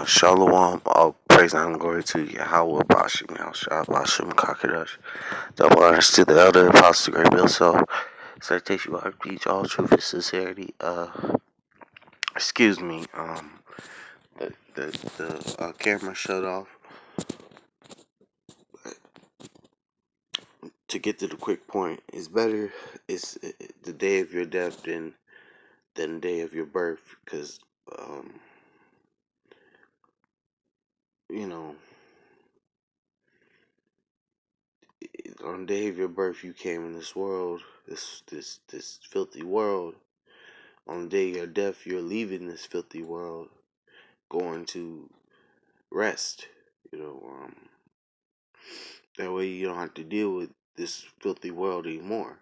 Shalom, all praise and glory to Yahweh Bashim, Yahshua Bashim Kakadash. Double honors to the elder apostle, great bill. So, citation will teach all truth and sincerity. Excuse me. The camera shut off. To get to the quick point, it's better. It's the day of your death than the day of your birth, because you know, on the day of your birth, you came in this world, this filthy world. On the day of your death, you're leaving this filthy world, going to rest. That way you don't have to deal with this filthy world anymore.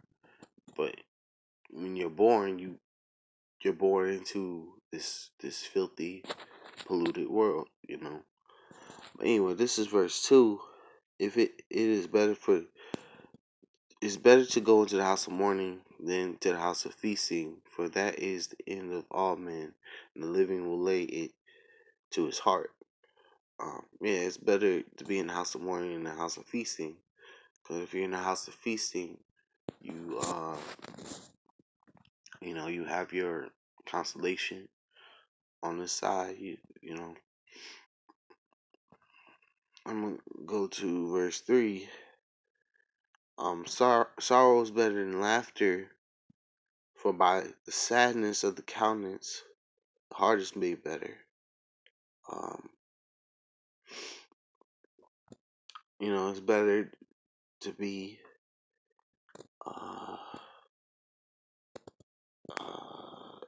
But when you're born, you're born into this filthy, polluted world. But anyway, this is verse 2. If it's better to go into the house of mourning than to the house of feasting, for that is the end of all men, and the living will lay it to his heart. It's better to be in the house of mourning than the house of feasting, because if you're in the house of feasting, you you have your consolation on the side. I'm gonna go to verse 3. Sorrow is better than laughter, for by the sadness of the countenance, the heart is made better. It's better to be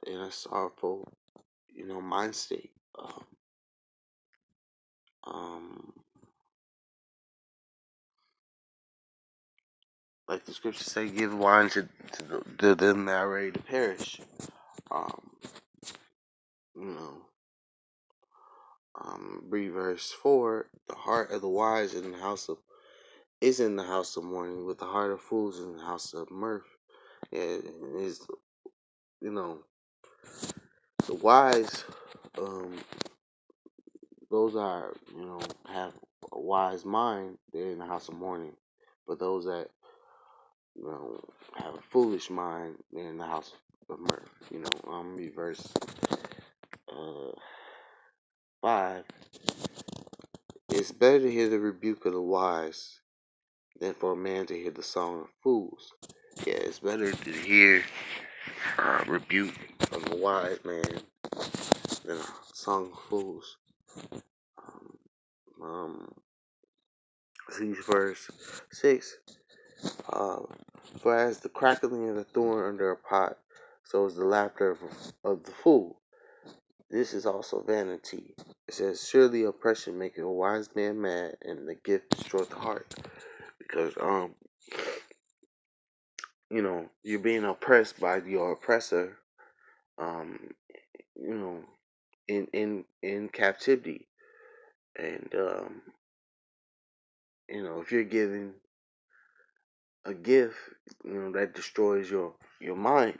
in a sorrowful, mind state. Like the scriptures say, give wine to them that are ready to perish. Read verse 4. The heart of the wise is in the house of mourning, but the heart of fools is in the house of mirth. It is, the wise, those are, have a wise mind, they're in the house of mourning. But those that, have a foolish mind, they're in the house of mirth. Read verse 5. It's better to hear the rebuke of the wise than for a man to hear the song of fools. Yeah, it's better to hear rebuke from a wise man than a song of fools. See verse 6. For as the crackling of a thorn under a pot, so is the laughter of the fool. This is also vanity. It says, surely oppression maketh a wise man mad, and the gift destroyeth the heart. Because you're being oppressed by your oppressor, in captivity. And if you're given a gift, that destroys your mind,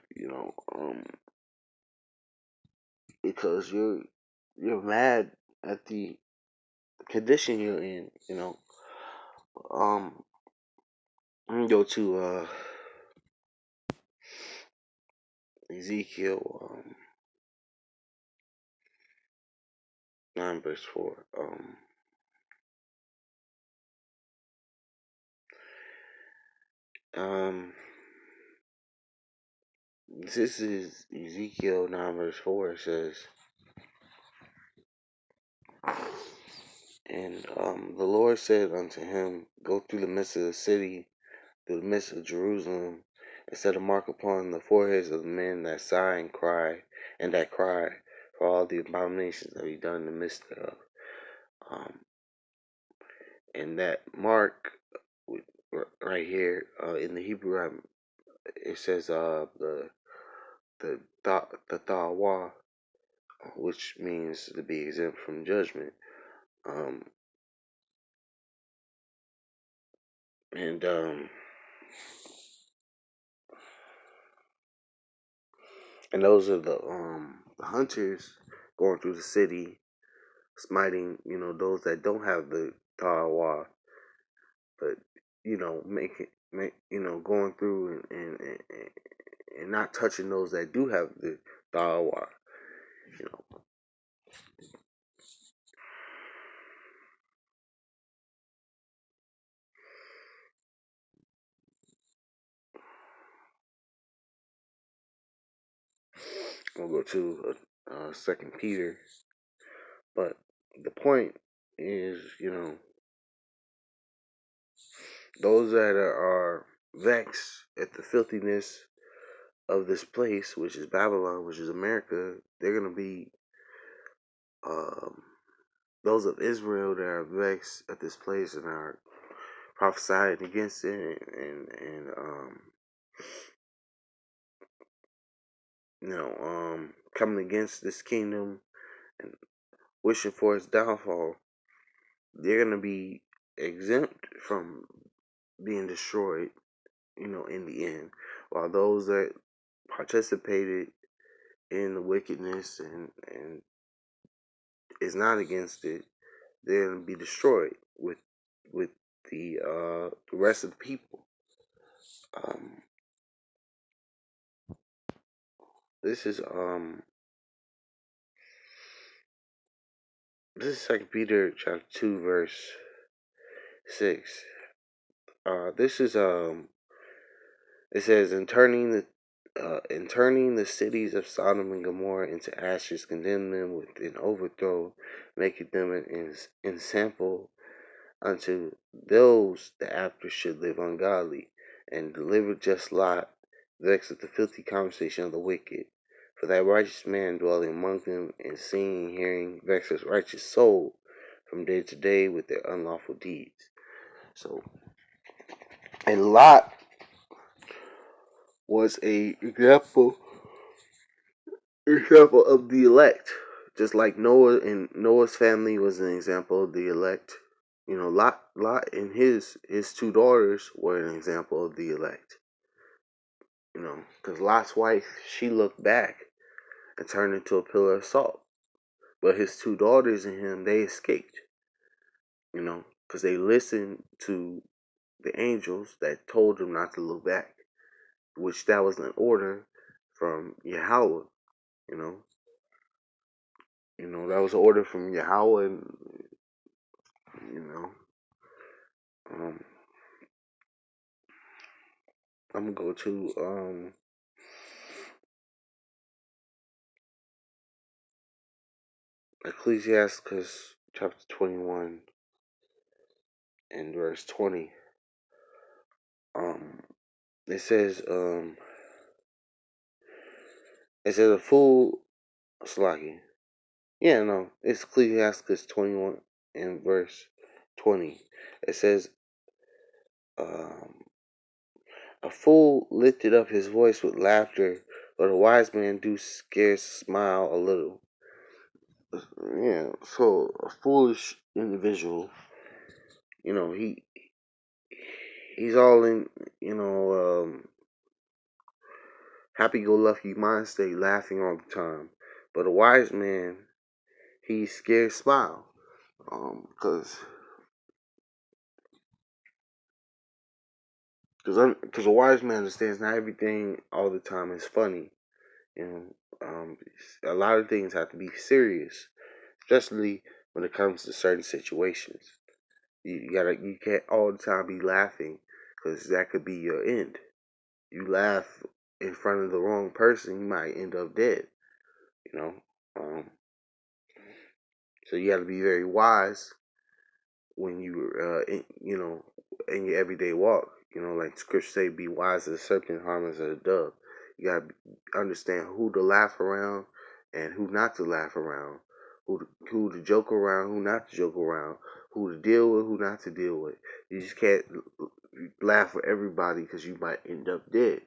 because you're mad at the condition you're in. I'm gonna go to Ezekiel 9 verse 4. This is Ezekiel 9 verse 4. It says, and the Lord said unto him, go through the midst of the city, through the midst of Jerusalem, and set a mark upon the foreheads of the men that sigh and that cry for all the abominations that be done in the midst thereof. And that mark right here in the Hebrew, it says the Tawa, which means to be exempt from judgment. And those are the hunters going through the city, smiting, those that don't have the Tawa, but going through and not touching those that do have the Tawa. You know, we'll go to Second Peter, but the point is, those that are vexed at the filthiness of this place, which is Babylon, which is America, they're gonna be um, those of Israel that are vexed at this place and are prophesying against it and coming against this kingdom and wishing for its downfall. They're gonna be exempt from being destroyed, in the end, while those that participated in the wickedness and is not against it, they're gonna be destroyed with the rest of the people. Um, this is Second Peter chapter 2 verse 6. This is it says, in turning the cities of Sodom and Gomorrah into ashes, condemn them with an overthrow, making them an ensample unto those that after should live ungodly, and deliver just Lot, vexed at the filthy conversation of the wicked. For that righteous man dwelling among them, and seeing and hearing, vex his righteous soul from day to day with their unlawful deeds. So, and Lot was a example of the elect, just like Noah and Noah's family was an example of the elect. Lot and his two daughters were an example of the elect. Because Lot's wife, she looked back and turned into a pillar of salt, but his two daughters and him, they escaped. Because they listened to the angels that told them not to look back, which that was an order from Yahweh. You know, that was an order from Yahweh, and you know, um, I'm gonna go to Ecclesiastes chapter 21 and verse 20. Um, it says, a fool, slacking. Yeah, no, it's Ecclesiastes 21 and verse 20. It says, um, a fool lifted up his voice with laughter, but a wise man do scarce smile a little. Yeah, so a foolish individual, he's all in, happy-go-lucky mind state, laughing all the time. But a wise man, he scarce smile, because a wise man understands not everything all the time is funny. You a lot of things have to be serious, especially when it comes to certain situations. You can't all the time be laughing, because that could be your end. You laugh in front of the wrong person, you might end up dead. You know, um, so you got to be very wise when in your everyday walk. Like scripture say, be wise as a serpent, harmless as a dove. You gotta understand who to laugh around and who not to laugh around, who to joke around, who not to joke around, who to deal with, who not to deal with. You just can't laugh with everybody, because you might end up dead.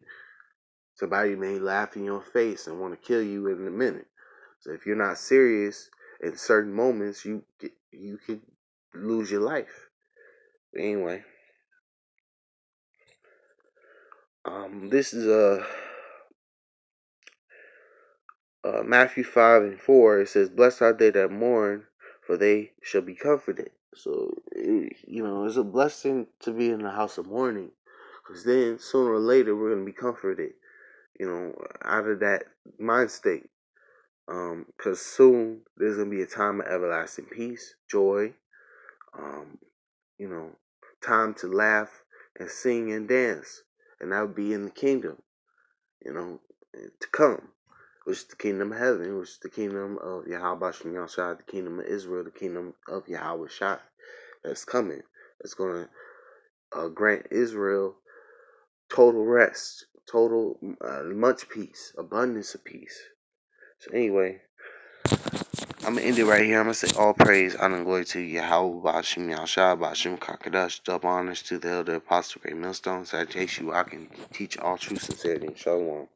Somebody may laugh in your face and want to kill you in a minute. So if you're not serious in certain moments, you could lose your life. But anyway, this is Matthew 5 and 4. It says, "Blessed are they that mourn, for they shall be comforted. So, it's a blessing to be in the house of mourning, because then sooner or later we're going to be comforted, out of that mind state. Because soon there's going to be a time of everlasting peace, joy, um, you know, time to laugh and sing and dance. And that would be in the kingdom, to come, which is the kingdom of heaven, which is the kingdom of Yahweh Shem Yahshua, the kingdom of Israel, the kingdom of Yahweh Shai that's coming. It's going to grant Israel total rest, total much peace, abundance of peace. So anyway, I'm going to end it right here. I'm going to say all praise, honor, and glory to Yahweh, Ba'ashem Yahshua, Ba'ashem Kakadash, double honors to the elder apostle, great millstone, salutation, I can teach all true sincerity, and shalom.